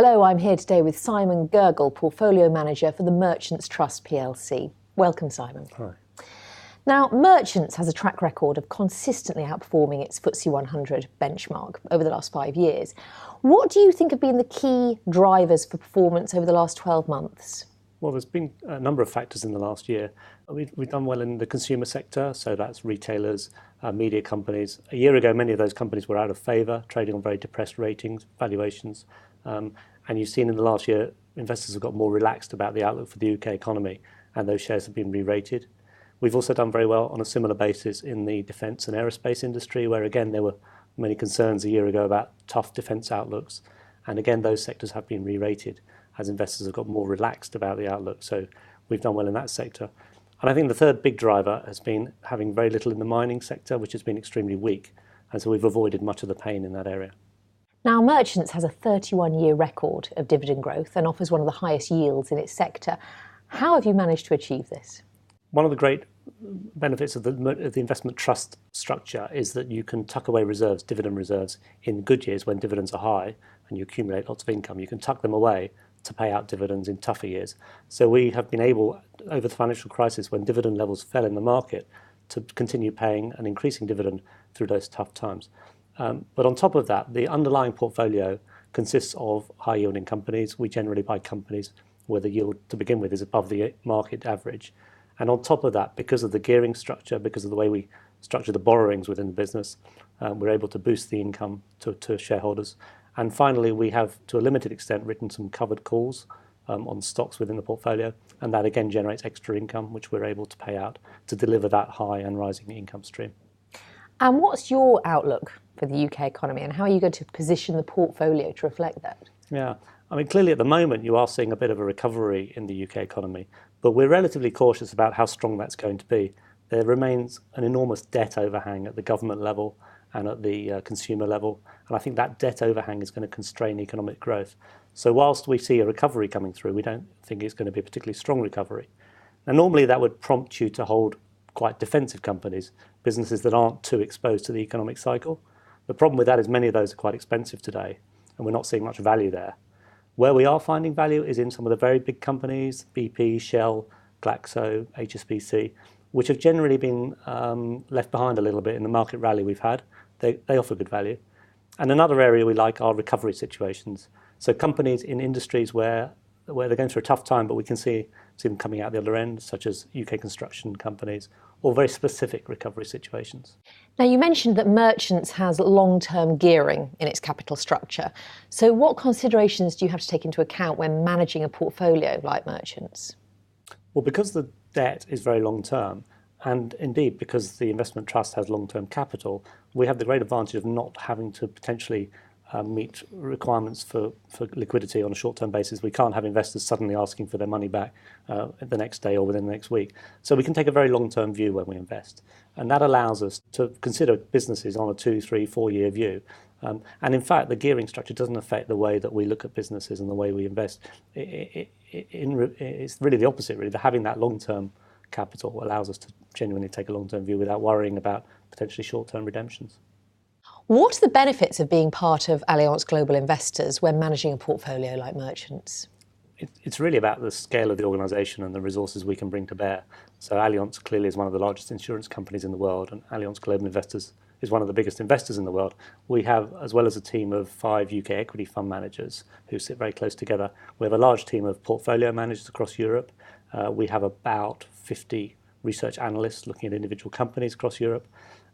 Hello, I'm here today with Simon Gergel, Portfolio Manager for the Merchants Trust plc. Welcome, Simon. Hi. Now, Merchants has a track record of consistently outperforming its FTSE 100 benchmark over the last 5 years. What do you think have been the key drivers for performance over the last 12 months? Well, there's been a number of factors in the last year. We've done well in the consumer sector, so that's retailers, media companies. A year ago, many of those companies were out of favour, trading on very depressed ratings, valuations. And you've seen in the last year, investors have got more relaxed about the outlook for the UK economy, and those shares have been re-rated. We've also done very well on a similar basis in the defence and aerospace industry, where again there were many concerns a year ago about tough defence outlooks. And again, those sectors have been re-rated as investors have got more relaxed about the outlook. So we've done well in that sector. And I think the third big driver has been having very little in the mining sector, which has been extremely weak. And so we've avoided much of the pain in that area. Now, Merchants has a 31-year record of dividend growth and offers one of the highest yields in its sector. How have you managed to achieve this? One of the great benefits of the investment trust structure is that you can tuck away reserves, dividend reserves, in good years when dividends are high and you accumulate lots of income. You can tuck them away to pay out dividends in tougher years. So we have been able, over the financial crisis, when dividend levels fell in the market, to continue paying an increasing dividend through those tough times. But on top of that, the underlying portfolio consists of high-yielding companies. We generally buy companies where the yield to begin with is above the market average. And on top of that, because of the gearing structure, because of the way we structure the borrowings within the business, we're able to boost the income to shareholders. And finally, we have, to a limited extent, written some covered calls on stocks within the portfolio. And that again generates extra income, which we're able to pay out to deliver that high and rising income stream. And what's your outlook for the UK economy, and how are you going to position the portfolio to reflect that? Yeah, I mean, clearly at the moment you are seeing a bit of a recovery in the UK economy, but we're relatively cautious about how strong that's going to be. There remains an enormous debt overhang at the government level and at the consumer level, and I think that debt overhang is going to constrain economic growth. So whilst we see a recovery coming through, we don't think it's going to be a particularly strong recovery. Now, normally that would prompt you to hold quite defensive companies, businesses that aren't too exposed to the economic cycle. The problem with that is many of those are quite expensive today, and we're not seeing much value there. Where we are finding value is in some of the very big companies, BP, Shell, Glaxo, HSBC, which have generally been left behind a little bit in the market rally we've had. They offer good value. And another area we like are recovery situations. So companies in industries where they're going through a tough time, but we can see them coming out the other end, such as UK construction companies, or very specific recovery situations. Now, you mentioned that Merchants has long-term gearing in its capital structure. So what considerations do you have to take into account when managing a portfolio like Merchants? Well, because the debt is very long-term, and indeed because the investment trust has long-term capital, we have the great advantage of not having to potentially meet requirements for liquidity on a short-term basis. We can't have investors suddenly asking for their money back the next day or within the next week. So we can take a very long-term view when we invest. And that allows us to consider businesses on a 2, 3, 4-year view. And in fact, the gearing structure doesn't affect the way that we look at businesses and the way we invest. It's really the opposite, really. Having that long-term capital allows us to genuinely take a long-term view without worrying about potentially short-term redemptions. What are the benefits of being part of Allianz Global Investors when managing a portfolio like Merchants? It's really about the scale of the organisation and the resources we can bring to bear. So Allianz clearly is one of the largest insurance companies in the world, and Allianz Global Investors is one of the biggest investors in the world. We have, as well as a team of 5 UK equity fund managers who sit very close together, we have a large team of portfolio managers across Europe. We have about 50 research analysts looking at individual companies across Europe.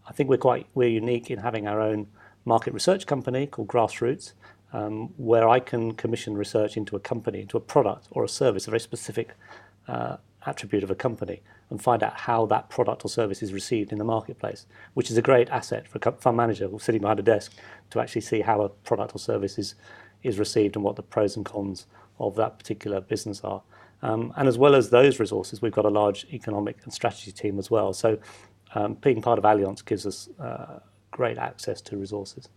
I think we're unique in having our own market research company called Grassroots, where I can commission research into a company, into a product or a service, a very specific attribute of a company, and find out how that product or service is received in the marketplace, which is a great asset for a fund manager sitting behind a desk to actually see how a product or service is received and what the pros and cons of that particular business are. And as well as those resources, we've got a large economic and strategy team as well. So being part of Allianz gives us great access to resources.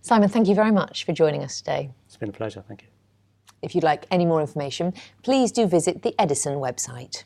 Simon, thank you very much for joining us today. It's been a pleasure, thank you. If you'd like any more information, please do visit the Edison website.